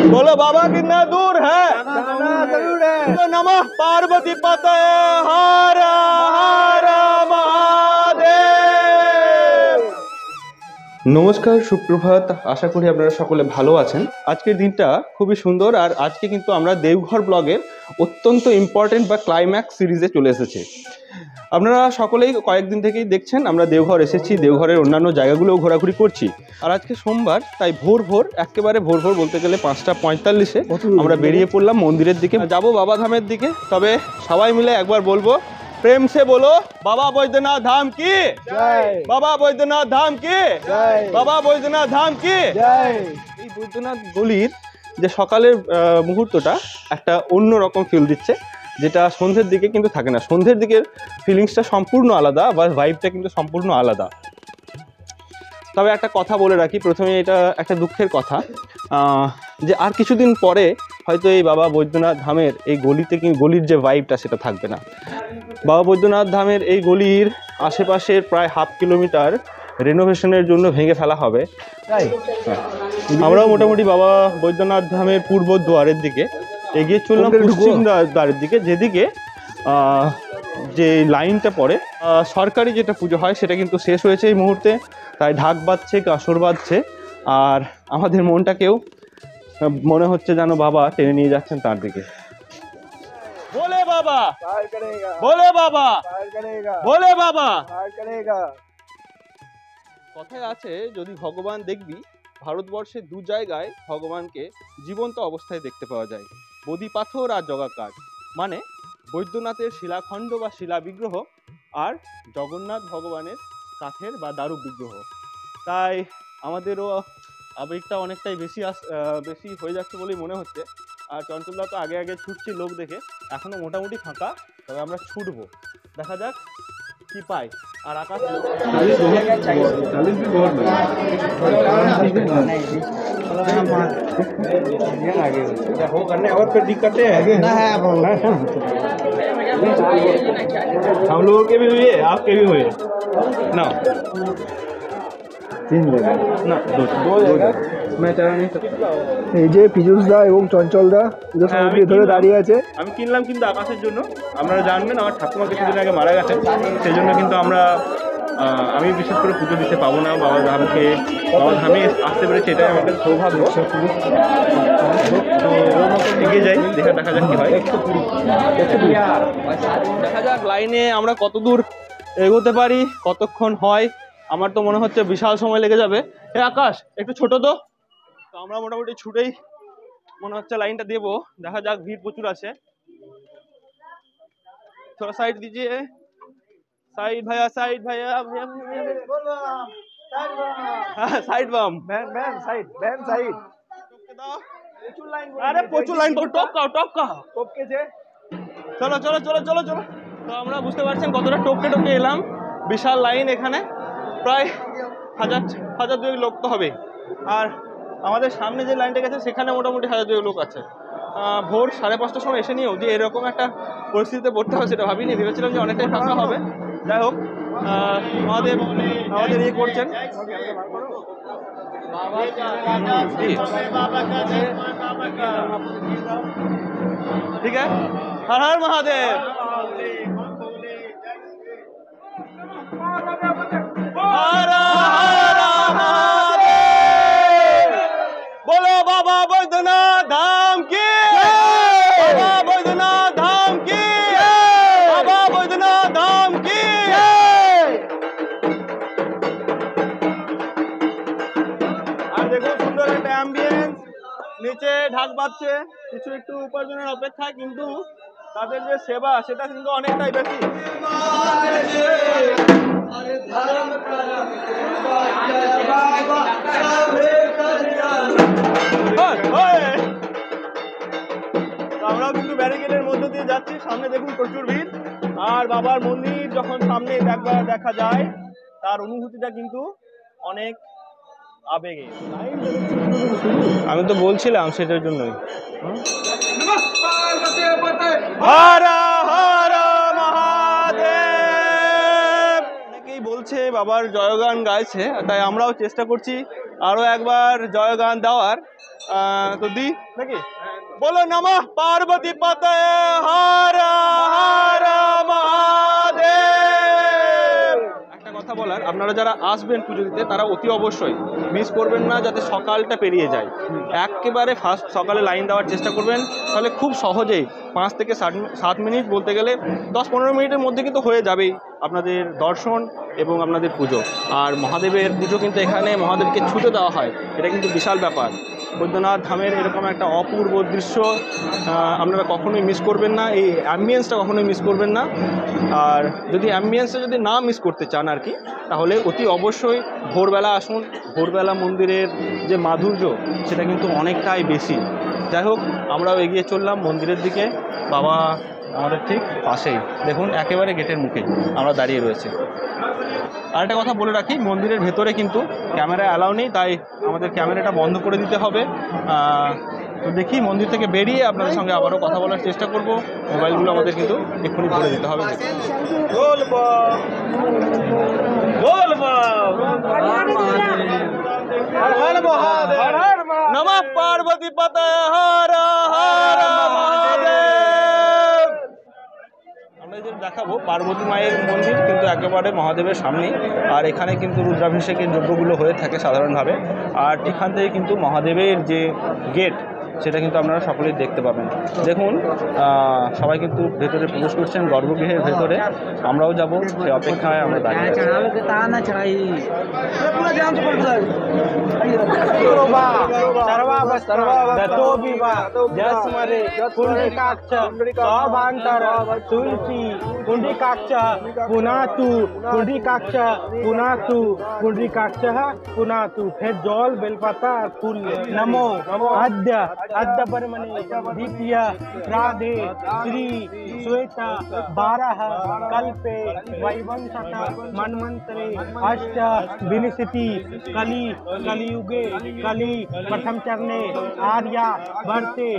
बोलो बाबा कितना दूर है? जरूर है। तो नमः पार्वती पते हर हर महादेव। নমস্কার, সুপ্রভাত। আশা করি আপনারা সকলে ভালো আছেন। আজকের দিনটা খুবই সুন্দর, আর আজকে কিন্তু আমরা দেওঘর ব্লগের অত্যন্ত ইম্পর্টেন্ট বা ক্লাইম্যাক্স সিরিজে চলে এসেছি। আপনারা সকলেই কয়েকদিন থেকেই দেখছেন আমরা দেওঘর এসেছি, দেওঘরের অন্যান্য জায়গাগুলোও ঘোরাঘুরি করছি। আর আজকে সোমবার, তাই একেবারে ভোর বলতে গেলে 5:45-এ আমরা বেরিয়ে পড়লাম মন্দিরের দিকে, যাব বাবাধামের দিকে। তবে সবাই মিলে একবার বলবো, प्रेम से बोलो बाबा बैद्यनाथ धाम की जय, बाबा बैद्यनाथ धाम की जय, बाबा बैद्यनाथ धाम की जय। এই বৈদ্যনাথ গলির যে সকালের মুহূর্তটা একটা অন্য রকম ফিল দিচ্ছে, যেটা সন্ধ্যের দিকে কিন্তু থাকে না। সন্ধ্যের দিকের ফিলিংসটা সম্পূর্ণ আলাদা, বা ভাইবটা কিন্তু সম্পূর্ণ আলাদা। তবে একটা কথা বলে রাখি প্রথমে, এটা একটা দুঃখের কথা যে আর কিছুদিন পরে হয়তো এই বাবা বৈদ্যনাথ ধামের এই গলির যে ভাইবটা সেটা থাকবে না। বাবা বৈদ্যনাথ ধামের এই গলির আশেপাশের প্রায় 1/2 কিলোমিটার রেনোভেশনের জন্য ভেঙে ফেলা হবে। আমরাও মোটামুটি বাবা বৈদ্যনাথ ধামের পূর্ব দুয়ারের দিকে এগিয়ে চললাম, পশ্চিম দ্বারের দিকে, যেদিকে যে লাইনটা পড়ে সরকারি যেটা পুজো হয় সেটা কিন্তু শেষ হয়েছে এই মুহূর্তে। তাই ঢাক বাজছে, কাসর বাজছে, আর আমাদের মনটাকেও মনে হচ্ছে যেন বাবা টেনে নিয়ে যাচ্ছেন তার দিকে। बोले बाबा पार करेगा, बोले बाबा पार करेगा, बोले बाबा पार करेगा। কথায় আছে, যদি ভগবান দেখবি, ভারতবর্ষের দু জায়গায় ভগবানকে জীবন্ত অবস্থায় দেখতে পাওয়া যায়, বোধি পাথর আর জগাকাঠ। মানে বৈদ্যনাথের শিলাখণ্ড বা শিলা বিগ্রহ, আর জগন্নাথ ভগবানের কাঠের বা দারু বিগ্রহ। তাই আমাদেরও আবেগটা অনেকটাই বেশি হয়ে যাচ্ছে বলেই মনে হচ্ছে। আর চঞ্চলদা তো আগে ছুটছি লোক দেখে, এখনো মোটামুটি ফাঁকা, তবে আমরা ছুটবো, দেখা যাক কি পাই। আর আকাশ हम लोगों के भी हुए, आपके भी हुए ना? 3 जगह ना, 2 जगह मैं चला नहीं सकता। এই যে পীযুষ দা এবং চঞ্চল দা পুজো সামগ্রী ধরে দাঁড়িয়ে আছে। আমি কিনলাম কিন্তু আকাশের জন্য। আপনারা জানবেন আমার ঠাকুমা কিছুদিন আগে মারা গেছে, সেই জন্য কিন্তু আমি বিশেষ করে পুজো দিতে পাবো না। বাবা ধামে আসতে পেরেছি, এটাই আমার কাছে সৌভাগ্য। তো এগিয়ে যাই, দেখা যাক কি হয়। দেখা যাক লাইনে আমরা কত দূর এগোতে পারি, কতক্ষণ হয়। আমার তো মনে হচ্ছে বিশাল সময় লেগে যাবে। আকাশ একটু ছোট তো আমরা মোটামুটি ছুটেই মনে হচ্ছে লাইনটা দেবো। দেখা যাক, ভিড় প্রচুর আছে। थोड़ा साइड दीजिए, साइड भैया, साइड भैया, साइड बम, ব্যান সাইড। अरे প্রচুর লাইন, টপ টপকেছে। চলো। তো আমরা বুঝতে পারছেন কতটা টপকে এলাম। বিশাল লাইন এখানে, প্রায় হাজার 2 লোক তো হবে। আর আমাদের সামনে যে লাইনটা গেছে সেখানে মোটামুটি 1000 লোক আছে। ভোর 5:30টার সময় এসে নিয়েও যে এরকম একটা পরিস্থিতিতে পড়তে হবে সেটা ভাবিনি। ভেবেছিলাম যে অনেকটাই ফাঁকা হবে। যাই হোক, আমাদের ইয়ে করছেন। ঠিক আছে, হর হর মহাদেব। हर हर महादेव। बोलो बाबा बैद्यनाथ धाम की, बाबा बैद्यनाथ धाम की, बाबा बैद्यनाथ धाम की। আর দেখো সুন্দর একটা অ্যাম্বিয়েন্স, নিচে ঢাক বাজছে, কিছু একটু উপার্জনের অপেক্ষা, কিন্তু তাদের যে সেবা সেটা কিন্তু অনেকটাই বেশি। আমরাও কিন্তু ব্যারিকেডের মধ্য দিয়ে যাচ্ছি। সামনে দেখুন প্রচুর ভিড়, আর বাবার মন্দির যখন সামনে দেখা যায় তার অনুভূতিটা কিন্তু অনেক আবেগে। আমি তো বলছিলাম সেটার জন্যই। হর হর মহাদেব। অনেকেই বলছে বাবার জয়গান গাইছে, তাই আমরাও চেষ্টা করছি আরো একবার জয়গান দেওয়ার তো দি নাকি বলো নমঃ পার্বতী পতয়ে হর হর মহাদেব। একটা কথা বলার, আপনারা যারা আসবেন পুজো দিতে তারা অতি অবশ্যই মিস করবেন না, যাতে সকালটা পেরিয়ে যায়। একেবারে ফার্স্ট সকালে লাইন দেওয়ার চেষ্টা করবেন, তাহলে খুব সহজেই 5 থেকে 7 মিনিট, বলতে গেলে 10-15 মিনিটের মধ্যে কিন্তু হয়ে যাবেই আপনাদের দর্শন এবং আপনাদের পুজো। আর মহাদেবের পুজো কিন্তু এখানে মহাদেবকে ছুঁতে দেওয়া হয়, এটা কিন্তু বিশাল ব্যাপার। বৈদ্যনাথ ধামের এরকম একটা অপূর্ব দৃশ্য আপনারা কখনোই মিস করবেন না, এই অ্যাম্বিয়েন্সটা কখনোই মিস করবেন না। আর যদি অ্যাম্বিয়েন্সটা যদি না মিস করতে চান আর কি, তাহলে অতি অবশ্যই ভোরবেলা আসুন। ভোরবেলা মন্দিরের যে মাধুর্য সেটা কিন্তু অনেকটাই বেশি। যাই হোক, আমরাও এগিয়ে চললাম মন্দিরের দিকে। বাবা আমাদের ঠিক পাশেই, দেখুন একেবারে গেটের মুখেই আমরা দাঁড়িয়ে রয়েছি। আর একটা কথা বলে রাখি, মন্দিরের ভেতরে কিন্তু ক্যামেরা অ্যালাউ নেই, তাই আমাদের ক্যামেরাটা বন্ধ করে দিতে হবে। তো দেখি মন্দির থেকে বেরিয়ে আপনাদের সঙ্গে আবারও কথা বলার চেষ্টা করব। মোবাইলগুলো আমাদের কিন্তু এক্ষুনি ভরে দিতে হবে। নমঃ পার্বতী পতয়ে হর হর মহাদেব। আমরা যে দেখাবো পার্বতী মায়ের মন্দির কিন্তু একেবারে মহাদেবের সামনেই, আর এখানে কিন্তু রুদ্রাভিষেকের যজ্ঞগুলো হয়ে থাকে সাধারণভাবে। আর এখান থেকে কিন্তু মহাদেবের যে গেট সেটা কিন্তু আপনারা সকলেই দেখতে পাবেন। দেখুন সবাই কিন্তু ভেতরে প্রবেশ করছেন গর্ভগৃহের ভেতরে, আমরাও যাব, সেই অপেক্ষায় আমরা দাঁড়িয়ে আছি। फिर जल बेलपाता फूल नमो आद्य आद्य परमणि द्वितीय राधे श्री श्वेता 12 कल्पे वैवंशत मन्वंतरे अष्ट विंशति कली कलियुगे कली प्रथम चरणे आर्या वर्ते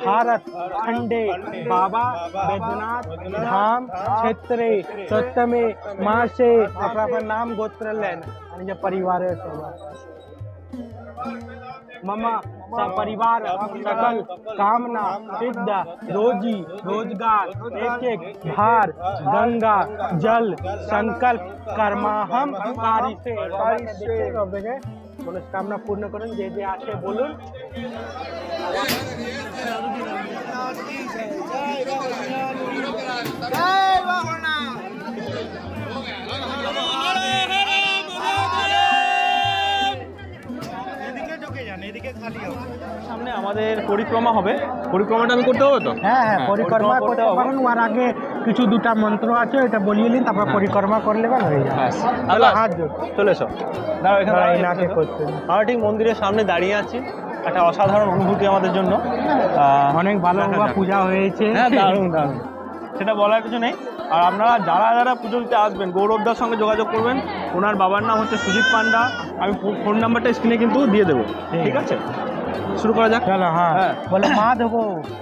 भारत खंडे बाबा बैद्यनाथ धाम क्षेत्रे सप्तमे मासे अपना नाम गोत्र लेना आणि जे परिवार मम सपरिवार सकल कामना सिद्ध रोजी रोजगार एक भार गंगा जल संकल्प कर्माहम कारी से मनोकामना पूर्ण करुन जे जे आशे बोलुन। সামনে আমাদের পরিক্রমা হবে, পরিক্রমাটা আমি করতে হবে তো? হ্যাঁ হ্যাঁ, পরিক্রমা করতে পারেন। ওর আগে কিছু দুটা মন্ত্র আছে, এটা বলিয়ে নিন, তারপর পরিক্রমা করলে হয়ে যাবে। তাহলে হাত জোড় চলে এসো, দাঁড়াও এখানে নাকে করতে। আমরা ঠিক মন্দিরের সামনে দাঁড়িয়ে আছি, একটা অসাধারণ অনুভূতি আমাদের জন্য। অনেক ভালো পূজা হয়েছে। হ্যাঁ, দারুণ দারুণ, সেটা বলার কিছু নেই। আর আপনারা যারা যারা পুজো দিতে আসবেন গৌরবদার সঙ্গে যোগাযোগ করবেন। ওনার বাবার নাম হচ্ছে সুজিত পান্ডা, আমি ফোন নাম্বারটা স্ক্রিনে কিন্তু দিয়ে দেবো, ঠিক আছে? শুরু করা যাক। চলো। হ্যাঁ, বলে মাধব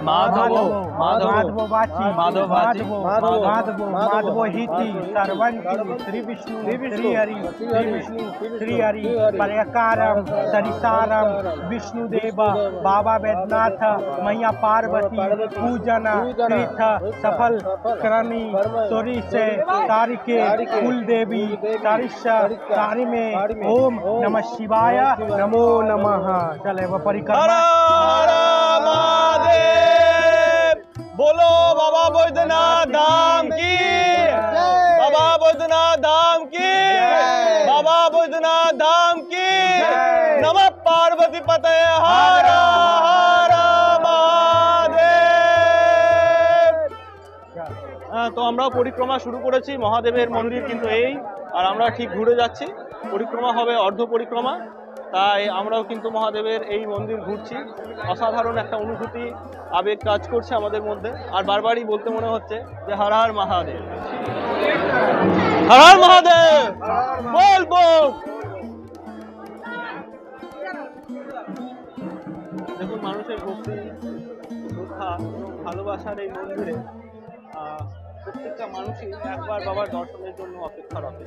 মাধব মাধব বাচি মাধব বাচি মাধব মাধব হিতি सर्वंति श्री विष्णु श्री हरि श्री विष्णु श्री हरि पर्यकारम सरिसारम विष्णुदेव बाबा बैद्यनाथ मैया पार्वती पूजन तीर्थ सफल करनी सोरी से तारिके कुल देवी तारिशा तारी में ओम नमः शिवाय नमो नमः। चले वो परिक्रमा। बोलो बाबा बैद्यनाथ धाम की, बाबा बैद्यनाथ धाम की, बाबा बैद्यनाथ धाम की। नमः पार्वती पतये हर हर महादेव। তো আমরা পরিক্রমা শুরু করেছি, মহাদেবের মন্দির কিন্তু এই, আর আমরা ঠিক ঘুরে যাচ্ছি। পরিক্রমা হবে অর্ধ পরিক্রমা, তাই আমরাও কিন্তু মহাদেবের এই মন্দির ঘুরছি। অসাধারণ একটা অনুভূতি, আবেগ কাজ করছে আমাদের মধ্যে, আর বারবারই বলতে মনে হচ্ছে যে হর হর মহাদেব, হর হর মহাদেব বল বল। দেখুন মানুষের ভক্তি, শ্রদ্ধা, ভালোবাসার এই মন্দিরে প্রত্যেকটা মানুষই একবার বাবার দর্শনের জন্য অপেক্ষারত।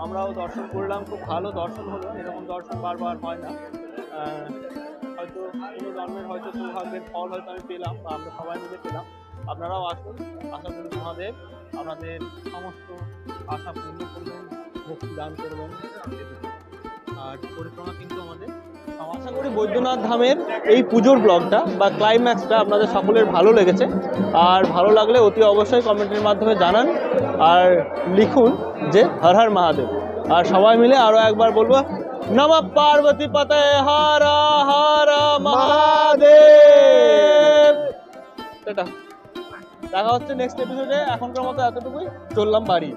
আমরাও দর্শন করলাম, খুব ভালো দর্শন হলো, এরকম দর্শন বারবার হয় না। হয়তো কোনো জন্মের হয়তো সৌভাগ্যের ফল হয়তো আমি পেলাম বা আমরা সবাই মিলে পেলাম। আপনারাও আসুন, আশা করি মহাদেব আপনাদের সমস্ত আশা পূর্ণ করবেন, ভক্তি দান করবেন। আর পরিক্রমা কিন্তু আমাদের আশা করি বৈদ্যনাথ ধামের এই পুজোর ব্লগটা বা ক্লাইম্যাক্সটা আপনাদের সকলের ভালো লেগেছে। আর ভালো লাগলে অতি অবশ্যই কমেন্টের মাধ্যমে জানান আর লিখুন যে হর হর মহাদেব। আর সবাই মিলে আরও একবার বলবো নমঃ পার্বতী পতে হর হর মহাদেব। দেখা হচ্ছে নেক্সট এপিসোডে। এখনকার মতো এতটুকুই, চললাম বাড়ি।